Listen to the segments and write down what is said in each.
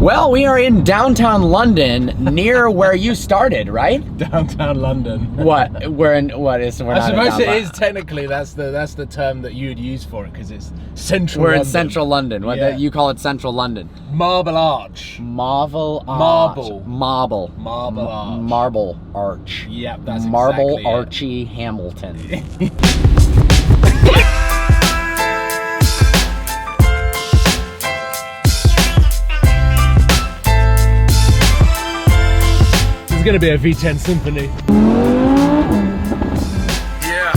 Well, we are in downtown London, near where you started, right? Downtown London. What? We're in what is? We're I not suppose it is technically. That's the term that you would use for it because it's central. We're London. in central London. What Yeah. you call it, central London? Marble Arch. Marble Arch. Marble. Marble. Marble Arch. Marble Arch. Yep, that's Marble exactly Archie Hamilton. It's gonna be a V10 Symphony. Yeah.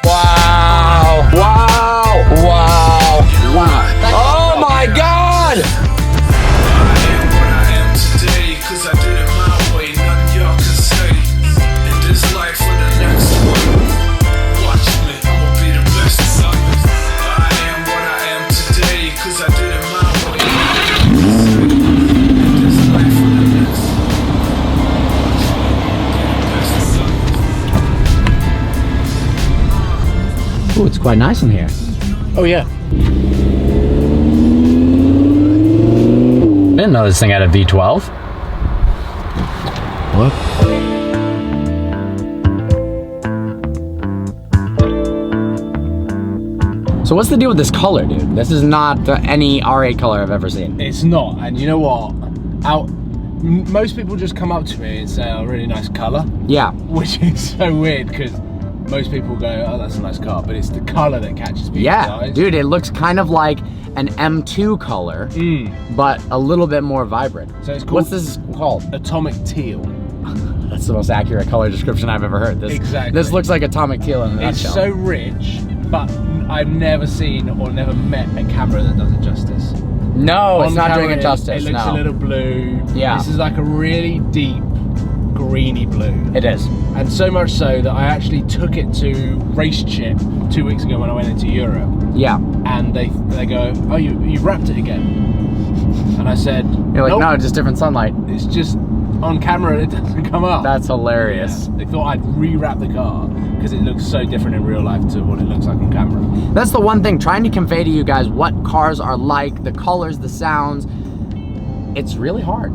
Wow! Wow! Wow! Wow! Oh my God! I am what I am today, 'cause I did it my way. Nothing y'all can say. In this life or the next one. Watch me, I'ma be the best of it. I am what I am today, 'cause I did it my way. In this life or the next one. Ooh, it's quite nice in here. Oh yeah. Didn't know this thing had a V12. What? So what's the deal with this color, dude? This is not any R8 color I've ever seen. It's not, and you know what? Most people just come up to me and say, "Oh, really nice color," Yeah. which is so weird because most people go, "Oh, that's a nice car," but it's the color that catches people's Yeah, eyes. dude, it looks kind of like an M2 color, but a little bit more vibrant. So it's called- What's this called? Atomic teal. That's the most accurate color description I've ever heard. Exactly. This looks like atomic teal in a It's nutshell. so rich, but I've never seen or never met a camera that does it justice. No, it's On not camera, doing it justice. It looks No, a little blue. Yeah. This is like a really deep greeny blue. it is. And so much so that I actually took it to Race Chip 2 weeks ago when I went into Europe. Yeah. And they go, "Oh, you wrapped it again?" And I said, You're like, "Nope, no, just different sunlight. it's just on camera it doesn't come up." That's hilarious. Yeah. They thought I'd re-wrap the car because it looks so different in real life to what it looks like on camera. That's the one thing, trying to convey to you guys what cars are like, the colors, the sounds. It's really hard.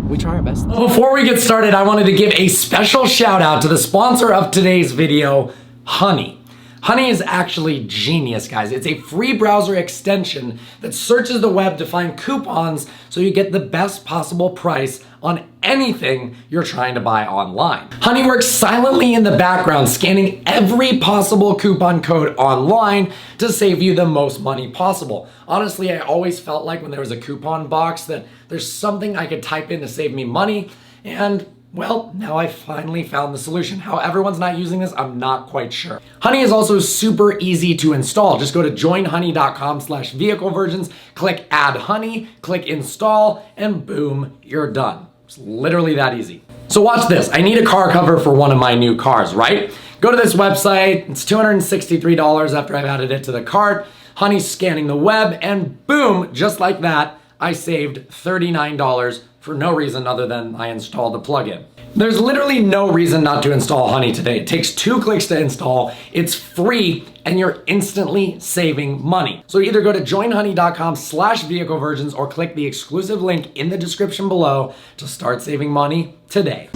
We try our best. Before we get started, I wanted to give a special shout out to the sponsor of today's video, Honey. Honey is actually genius, guys. It's a free browser extension that searches the web to find coupons so you get the best possible price on anything you're trying to buy online. Honey works silently in the background, scanning every possible coupon code online to save you the most money possible. Honestly, I always felt like when there was a coupon box that there's something I could type in to save me money, and well, now I finally found the solution. How everyone's not using this, I'm not quite sure. Honey is also super easy to install. Just go to joinhoney.com/vehicleversions, click add honey, click install, and boom, you're done. It's literally that easy. So watch this. I need a car cover for one of my new cars, right? Go to this website. It's $263 after I've added it to the cart. Honey's scanning the web, and boom, just like that, I saved $39 for no reason other than I installed the plugin. There's literally no reason not to install Honey today. It takes 2 clicks to install, it's free, and you're instantly saving money. So either go to joinhoney.com/vehicleversions or click the exclusive link in the description below to start saving money today.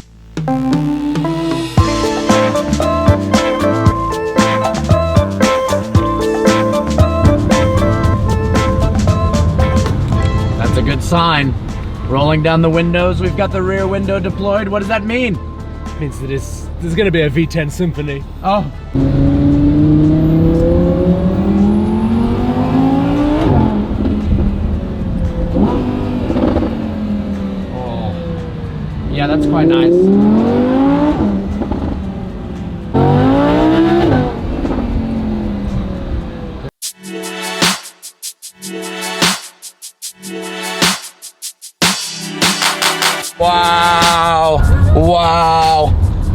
That's a good sign. Rolling down the windows, we've got the rear window deployed. What does that mean? It means that there's going to be a V10 Symphony. Oh. Yeah, that's quite nice. Wow. Wow.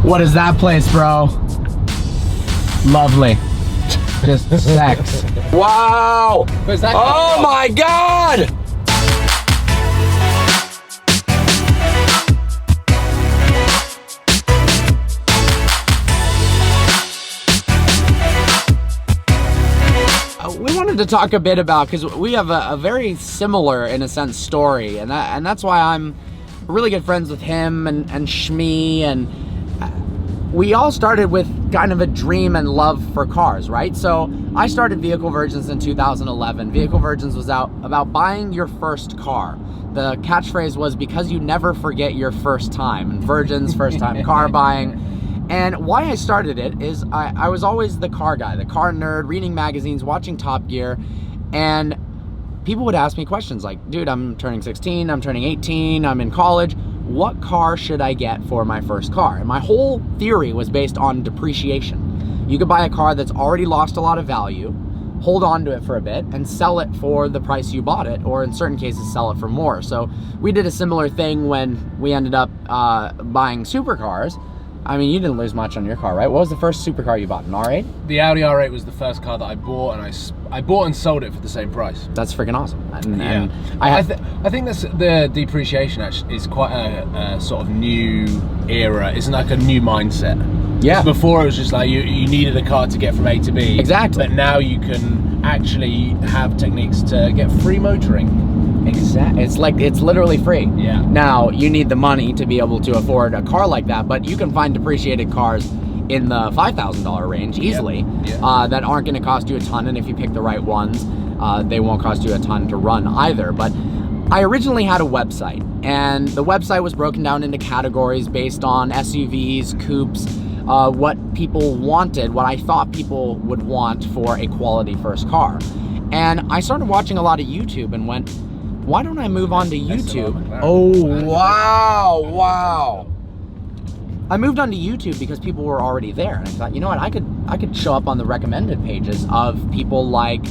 What is that place, bro? Lovely. Just sex. Wow. Where's that Oh from? my God. We wanted to talk a bit about, because we have a very similar, in a sense, story, and that's why I'm really good friends with him and Shmi, and we all started with kind of a dream and love for cars, right? So I started Vehicle Virgins in 2011. Vehicle Virgins was about buying your first car. The catchphrase was, because you never forget your first time, and Virgins, first time car buying. And why I started it is I was always the car guy, the car nerd, reading magazines, watching Top Gear, and people would ask me questions like, dude, I'm turning 16, I'm turning 18, I'm in college. What car should I get for my first car? And my whole theory was based on depreciation. You could buy a car that's already lost a lot of value, hold on to it for a bit, and sell it for the price you bought it, or in certain cases, sell it for more. So we did a similar thing when we ended up buying supercars. I mean, you didn't lose much on your car, right? What was the first supercar you bought, an R8? The Audi R8 was the first car that I bought, and I bought and sold it for the same price. That's freaking awesome. And I think that's the depreciation actually is quite a sort of new era. It's like a new mindset. Yeah. Before it was just like you needed a car to get from A to B. Exactly. But now you can actually have techniques to get free motoring. Exactly. It's literally free. Yeah. Now you need the money to be able to afford a car like that, but you can find depreciated cars in the $5,000 range easily. Yep. That aren't going to cost you a ton, and if you pick the right ones, they won't cost you a ton to run either. But I originally had a website, and the website was broken down into categories based on SUVs, coupes, what people wanted, what I thought people would want for a quality first car. And I started watching a lot of YouTube and went, why don't I move on to YouTube? Oh, wow. I moved on to YouTube because people were already there, and I thought, you know what, I could show up on the recommended pages of people like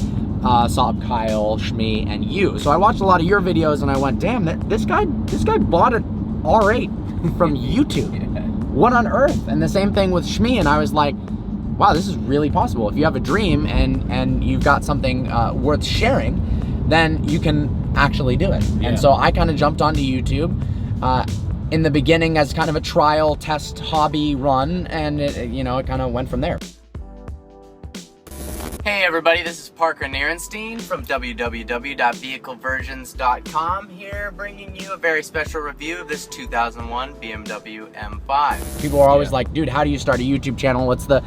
Saab, Kyle, Shmi, and you. So I watched a lot of your videos, and I went, damn, this guy bought an R8 from YouTube. What on earth? And the same thing with Shmi, and I was like, wow, this is really possible. If you have a dream and you've got something worth sharing, then you can actually do it. Yeah. And so I kind of jumped onto YouTube in the beginning as kind of a trial test hobby run, and it kind of went from there. Hey everybody, this is Parker Nierenstein from www.vehiclevirgins.com here, bringing you a very special review of this 2001 BMW M5. People are always like, dude, how do you start a YouTube channel? What's the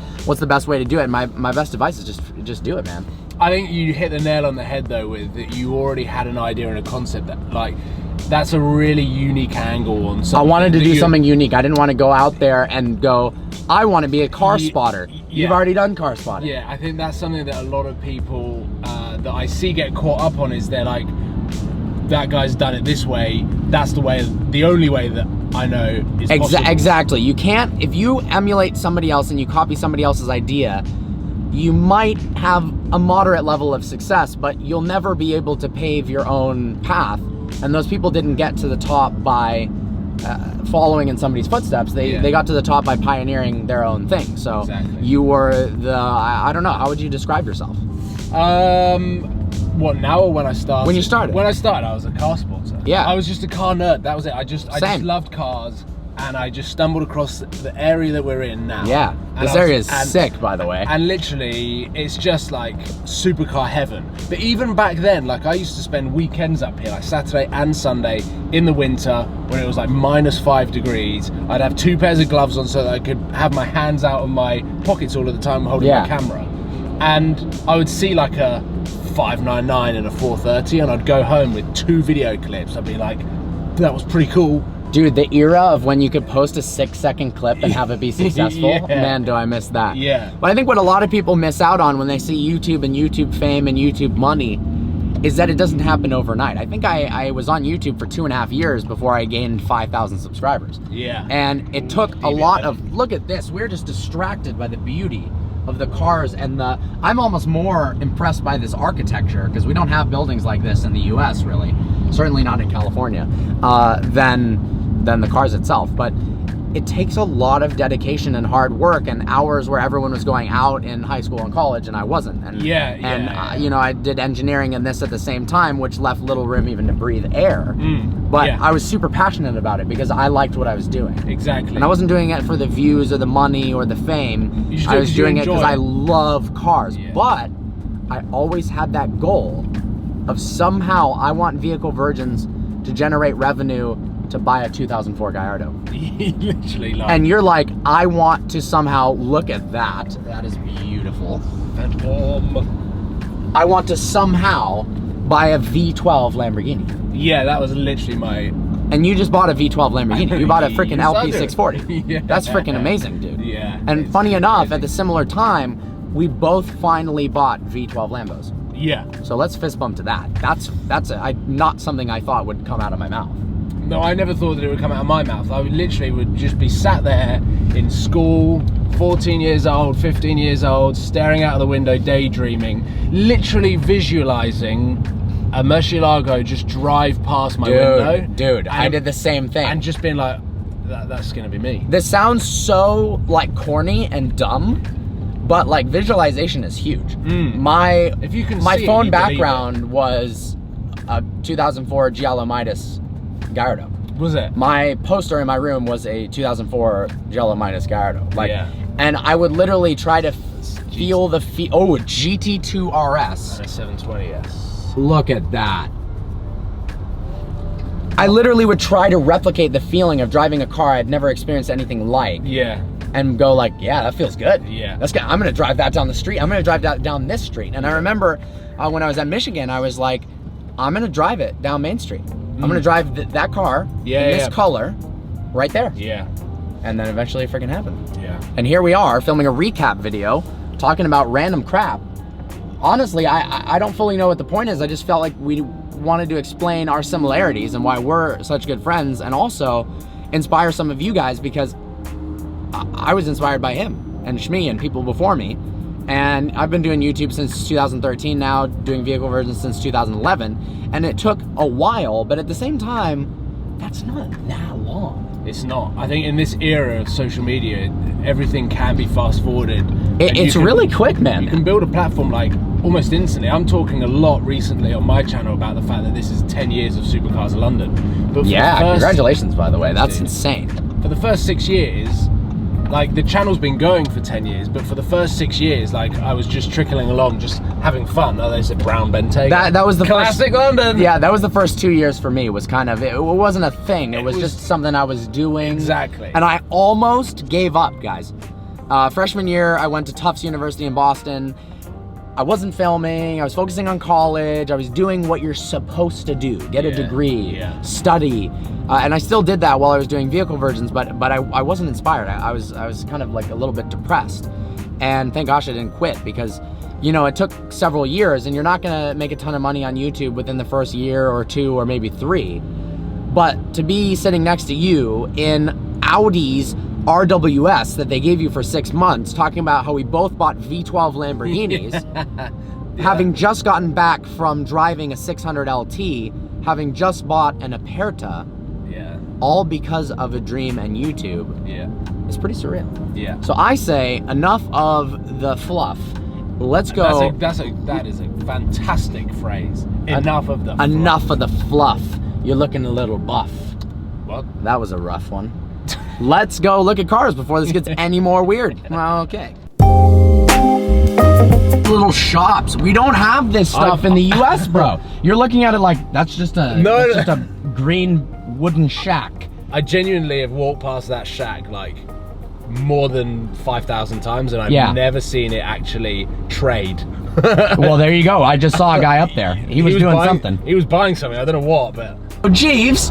best way to do it? And my best advice is just do it, man. I think you hit the nail on the head though, with that you already had an idea and a concept that, like, that's a really unique angle on something. I wanted to do something unique. I didn't want to go out there and go, I want to be a car spotter. You've already done car spotting. Yeah, I think that's something that a lot of people that I see get caught up on, is they're like, that guy's done it this way, that's the only way that I know is possible. Exactly. You can't, if you emulate somebody else and you copy somebody else's idea, you might have a moderate level of success, but you'll never be able to pave your own path. And those people didn't get to the top by following in somebody's footsteps. They got to the top by pioneering their own thing. So exactly. You were the, I don't know, how would you describe yourself? What, now or when I started? When you started. When I started, I was a car spotter. Yeah. I was just a car nerd. That was it. I just loved cars, and I just stumbled across the area that we're in now. Yeah. This area is sick, by the way. And literally, it's just like supercar heaven. But even back then, like, I used to spend weekends up here, like Saturday and Sunday in the winter when it was like -5 degrees. I'd have 2 pairs of gloves on so that I could have my hands out of my pockets all of the time holding my camera. And I would see like a 599 and a 430, and I'd go home with 2 video clips. I'd be like, that was pretty cool. Dude, the era of when you could post a 6-second clip and have it be successful, man, do I miss that. Yeah. But I think what a lot of people miss out on when they see YouTube and YouTube fame and YouTube money is that it doesn't happen overnight. I think I was on YouTube for 2.5 years before I gained 5,000 subscribers. Yeah. And it took a lot of, look at this, we're just distracted by the beauty of the cars, and I'm almost more impressed by this architecture, because we don't have buildings like this in the US, really. Certainly not in California, than the cars itself. But it takes a lot of dedication and hard work and hours where everyone was going out in high school and college and I wasn't. And you know, I did engineering and this at the same time, which left little room even to breathe air. But I was super passionate about it because I liked what I was doing. Exactly. And I wasn't doing it for the views or the money or the fame. I was doing it because I love cars. But I always had that goal of somehow I want Vehicle Virgins to generate revenue to buy a 2004 Gallardo. Literally, like. And you're like, I want to somehow look at that. That is beautiful. I want to somehow buy a V12 Lamborghini. Yeah, that was literally my. And you just bought a V12 Lamborghini. You bought a freaking LP640. Yeah. That's freaking amazing, dude. Yeah. And funny enough, at the similar time, we both finally bought V12 Lambos. Yeah. So let's fist bump to that. That's not something I thought would come out of my mouth. No, I never thought that it would come out of my mouth. I would just be sat there in school, 14 years old, 15 years old, staring out of the window, daydreaming, literally visualizing a Murcielago just drive past my window. Dude, I did the same thing. And just being like, that's gonna be me. This sounds so like corny and dumb, but like visualization is huge. My phone background was a 2004 Giallo Midas Gallardo. Was it? My poster in my room was a 2004 Giallo Midas Gallardo. Like, yeah. And I would literally try to feel the a GT2 RS. And a 720S. Look at that. I literally would try to replicate the feeling of driving a car I'd never experienced anything like. Yeah. And go like, yeah, that feels good. Yeah. That's good. I'm gonna drive that down the street. I'm gonna drive that down this street. And I remember when I was at Michigan, I was like, I'm gonna drive it down Main Street. I'm gonna drive that car in this color right there. Yeah. And then eventually it freaking happened. Yeah. And here we are filming a recap video talking about random crap. Honestly, I don't fully know what the point is. I just felt like we wanted to explain our similarities and why we're such good friends, and also inspire some of you guys, because I was inspired by him and Shmi and people before me. And I've been doing YouTube since 2013 now, doing Vehicle Virgins since 2011. And it took a while, but at the same time, that's not that long. It's not. I think in this era of social media, everything can be fast forwarded. It's really quick, man. You can build a platform like almost instantly. I'm talking a lot recently on my channel about the fact that this is 10 years of Supercars of London. But yeah, congratulations, by the way. That's insane. For the first 6 years, like, the channel's been going for 10 years, but for the first 6 years, like, I was just trickling along, just having fun. Oh, there's a brown Bentayga. That was the classic London. Yeah, that was the first 2 years for me. Was kind of, it wasn't a thing. It was just something I was doing. Exactly. And I almost gave up, guys. Freshman year, I went to Tufts University in Boston. I wasn't filming. I was focusing on college. I was doing what you're supposed to do: get a degree, study. And I still did that while I was doing Vehicle Virgins, but I wasn't inspired. I was kind of like a little bit depressed. And thank gosh I didn't quit, because, you know, it took several years, and you're not gonna make a ton of money on YouTube within the first year or two or maybe 3. But to be sitting next to you in Audi's RWS that they gave you for 6 months, talking about how we both bought V12 Lamborghinis, having just gotten back from driving a 600 LT, having just bought an Aperta, all because of a dream and YouTube. It's pretty surreal. So I say, enough of the fluff. Let's go. That is a fantastic phrase. Enough of the fluff. Enough of the fluff. You're looking a little buff. What? That was a rough one. Let's go look at cars before this gets any more weird. Well, okay. Little shops. We don't have this stuff in the US, bro. You're looking at it like that's just a just a green wooden shack. I genuinely have walked past that shack like more than 5,000 times, and I've never seen it actually trade. Well, there you go. I just saw a guy up there. He was doing something. He was buying something. I don't know what, but. Oh, Jeeves.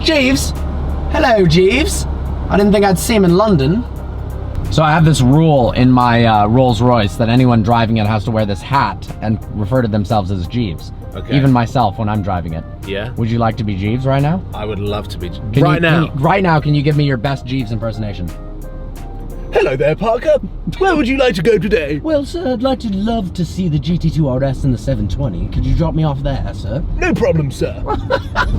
Hello, Jeeves. I didn't think I'd see him in London. So I have this rule in my Rolls Royce that anyone driving it has to wear this hat and refer to themselves as Jeeves. Okay. Even myself when I'm driving it. Yeah. Would you like to be Jeeves right now? I would love to be. Right now, can you give me your best Jeeves impersonation? Hello there, Parker. Where would you like to go today? Well, sir, I'd love to see the GT2 RS and the 720. Could you drop me off there, sir? No problem, sir.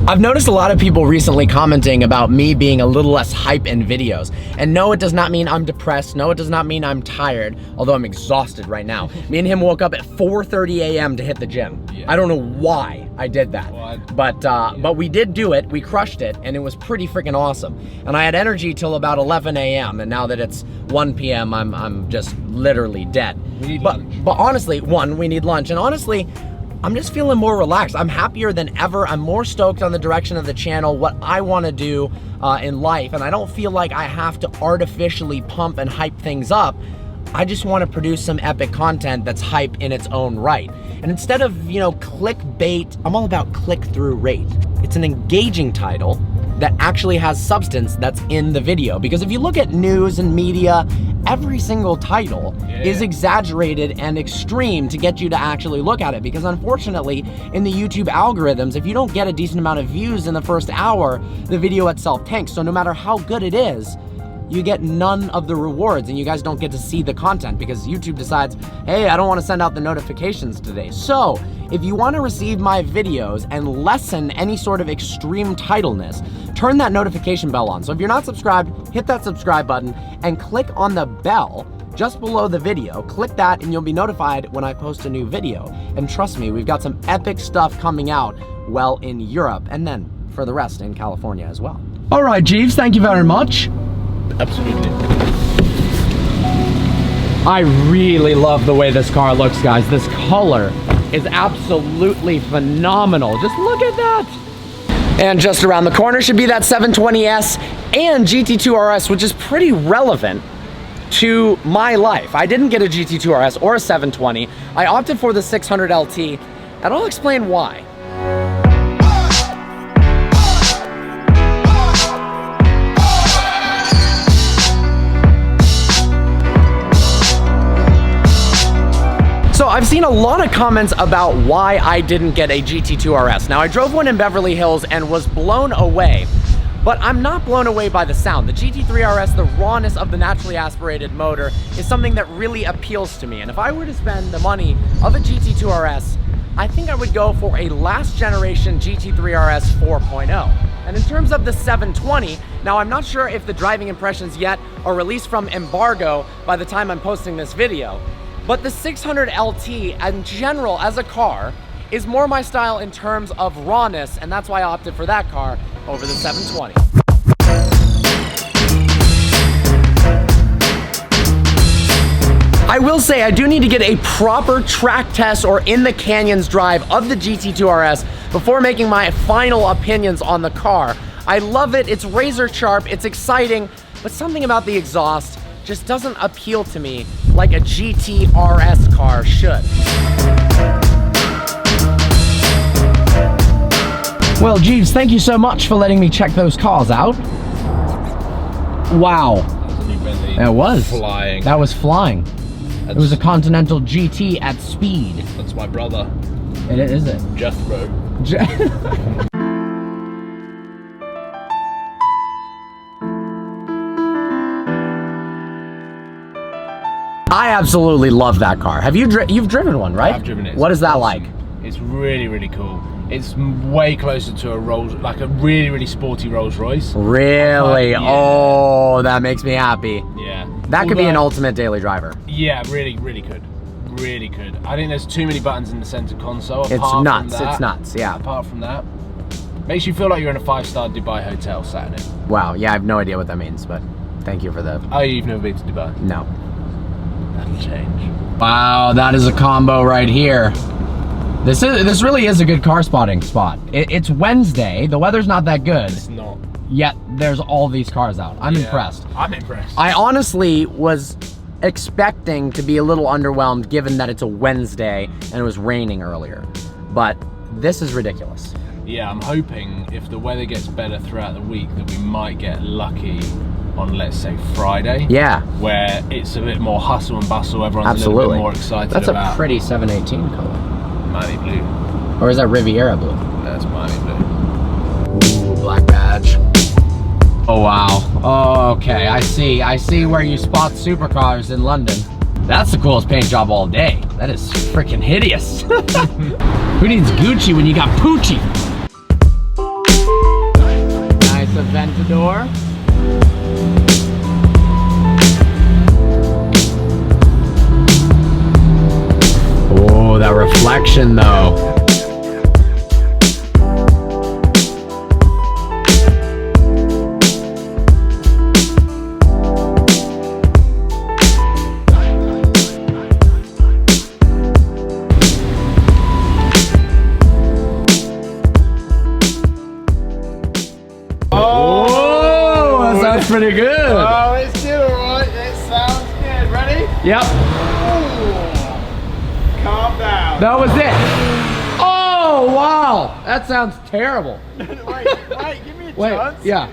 I've noticed a lot of people recently commenting about me being a little less hype in videos. And no, it does not mean I'm depressed. No, it does not mean I'm tired, although I'm exhausted right now. Me and him woke up at 4:30 a.m. to hit the gym. I don't know why I did that, but we did do it. We crushed it, and it was pretty freaking awesome. And I had energy till about 11 a.m. And now that it's 1 p.m., I'm just literally dead. We need lunch. But honestly, one, we need lunch. And honestly, I'm just feeling more relaxed. I'm happier than ever. I'm more stoked on the direction of the channel, what I want to do in life. And I don't feel like I have to artificially pump and hype things up. I just want to produce some epic content that's hype in its own right. And instead of, you know, clickbait, I'm all about click-through rate. It's an engaging title that actually has substance that's in the video. Because if you look at news and media, every single title is exaggerated and extreme to get you to actually look at it. Because unfortunately, in the YouTube algorithms, if you don't get a decent amount of views in the first hour, the video itself tanks. So no matter how good it is, you get none of the rewards and you guys don't get to see the content because YouTube decides, hey, I don't want to send out the notifications today. So if you want to receive my videos and lessen any sort of extreme titleness, turn that notification bell on. So if you're not subscribed, hit that subscribe button and click on the bell just below the video. Click that and you'll be notified when I post a new video. And trust me, we've got some epic stuff coming out, well, in Europe, and then for the rest in California as well. All right, Jeeves, thank you very much. Absolutely. I really love the way this car looks, guys. This color is absolutely phenomenal. Just look at that. And just around the corner should be that 720S and GT2 RS, which is pretty relevant to my life. I didn't get a GT2 RS or a 720. I opted for the 600 LT, and I'll explain why. So I've seen a lot of comments about why I didn't get a GT2 RS. Now, I drove one in Beverly Hills and was blown away, but I'm not blown away by the sound. The GT3 RS, the rawness of the naturally aspirated motor, is something that really appeals to me. And if I were to spend the money of a GT2 RS, I think I would go for a last generation GT3 RS 4.0. And in terms of the 720, now I'm not sure if the driving impressions yet are released from embargo by the time I'm posting this video, but the 600 LT in general as a car is more my style in terms of rawness, and that's why I opted for that car over the 720. I will say I do need to get a proper track test or in the canyons drive of the GT2 RS before making my final opinions on the car. I love it, it's razor sharp, it's exciting, but something about the exhaust just doesn't appeal to me like a GT RS car should. Well, Jeeves, thank you so much for letting me check those cars out. Wow. That was flying. That was flying. It was a Continental GT at speed. That's my brother. Is it? Jethro. I absolutely love that car. Have you you've driven one, right? I've driven it. What is that like? It's really, really cool. It's way closer to a Rolls, like a really, really sporty Rolls Royce. Really? Yeah. Oh, that makes me happy. Yeah. That could be an ultimate daily driver. Yeah, really, really could. Really could. I think there's too many buttons in the center console. It's nuts. It's nuts, yeah. Apart from that, makes you feel like you're in a 5-star Dubai hotel sat in it. Wow, yeah, I have no idea what that means, but thank you for the... Oh, you've never been to Dubai? No. That'll change. Wow, that is a combo right here. This really is a good car spotting spot. It's Wednesday, the weather's not that good. It's not. Yet there's all these cars out. I'm impressed. I'm impressed. I honestly was expecting to be a little underwhelmed given that it's a Wednesday and it was raining earlier. But this is ridiculous. Yeah, I'm hoping if the weather gets better throughout the week that we might get lucky on, let's say, Friday. Yeah. Where it's a bit more hustle and bustle, everyone's a little bit more excited. That's a pretty 718 color. Miami blue. Or is that Riviera blue? That's Miami blue. Ooh, black badge. Oh wow. Oh, okay, I see where you spot supercars in London. That's the coolest paint job all day. That is freaking hideous. Who needs Gucci when you got Poochie? Nice Aventador. Oh, that reflection though. Oh, that sounds pretty good. Oh, it's still alright. It sounds good. Ready? Yep. Calm down. That was it. Oh, wow. That sounds terrible. wait, give me a Wait, chance. yeah.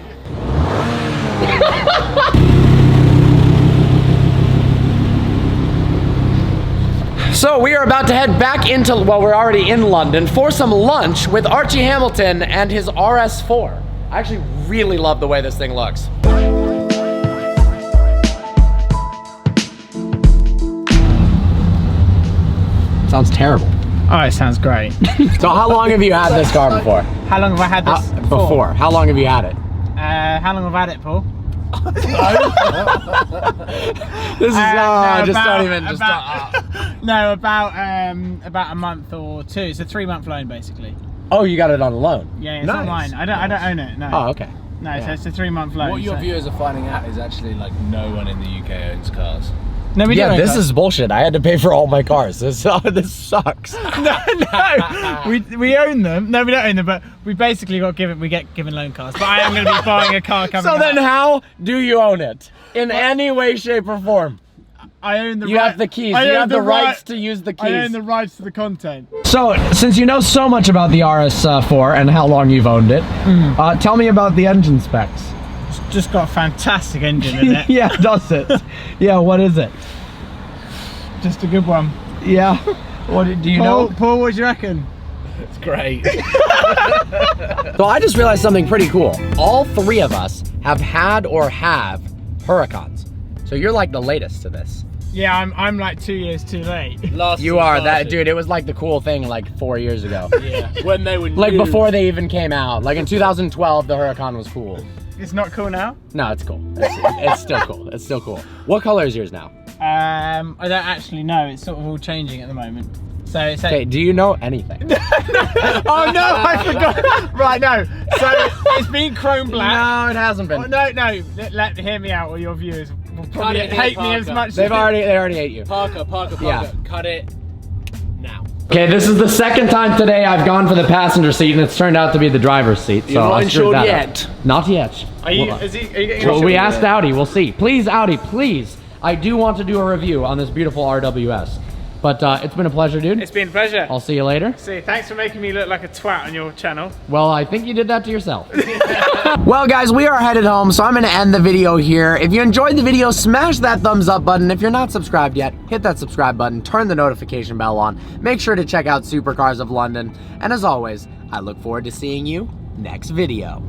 So we are about to head back into, well, we're already in London for some lunch with Archie Hamilton and his RS4. I actually really love the way this thing looks. Sounds terrible. Oh, it sounds great. So how long have you had this car before? How long have I had this Before. How long have you had it? How long have I had it, Paul? This is No, about a month or two. It's a 3-month loan, basically. Oh, you got it on a loan. Yeah, it's not mine. I don't own it. No. Oh, okay. No, so it's a 3-month loan. What your viewers are finding out is actually like no one in the UK owns cars. No, we Yeah, don't own this cars. is bullshit. I had to pay for all my cars. This sucks. No, we own them. No, we don't own them, but we basically get given loan cars. But I am going to be buying a car coming So then up. how do you own it? In any way, shape, or form? I own the You have the keys. You have the rights to use the keys. I own the rights to the content. So, since you know so much about the RS4 and how long you've owned it, tell me about the engine specs. It's just got a fantastic engine in it. Yeah, does it? Yeah, what is it? Just a good one. Yeah. What do you know? Paul, what do you reckon? It's great. So I just realized something pretty cool. All three of us have had or have Huracans. So you're like the latest to this. Yeah, I'm like 2 years too late. You are that dude. It was like the cool thing like 4 years ago. Yeah. When they were Like new. before they even came out. Like in 2012, the Huracan was cool. It's not cool now. No, it's cool. It's still cool. It's still cool. What color is yours now? I don't actually know. It's sort of all changing at the moment. So it's Okay, do you know anything? Oh no, I forgot. Right, no. So it's been chrome black. No, it hasn't been. Oh, no. Hear me out, or your viewers will probably it, hate me as Parker. much. They already ate you. Parker, Yeah. cut it now. Okay, this is the second time today I've gone for the passenger seat, and it's turned out to be the driver's seat. So You're not I screwed insured that yet? up. Not yet. Are you? Well, Are you getting? well, we asked Audi. We'll see. Please, Audi, please. I do want to do a review on this beautiful RWS. But it's been a pleasure, dude. It's been a pleasure. I'll see you later. See, thanks for making me look like a twat on your channel. Well, I think you did that to yourself. Well, guys, we are headed home, so I'm going to end the video here. If you enjoyed the video, smash that thumbs up button. If you're not subscribed yet, hit that subscribe button, turn the notification bell on. Make sure to check out Supercars of London. And as always, I look forward to seeing you next video.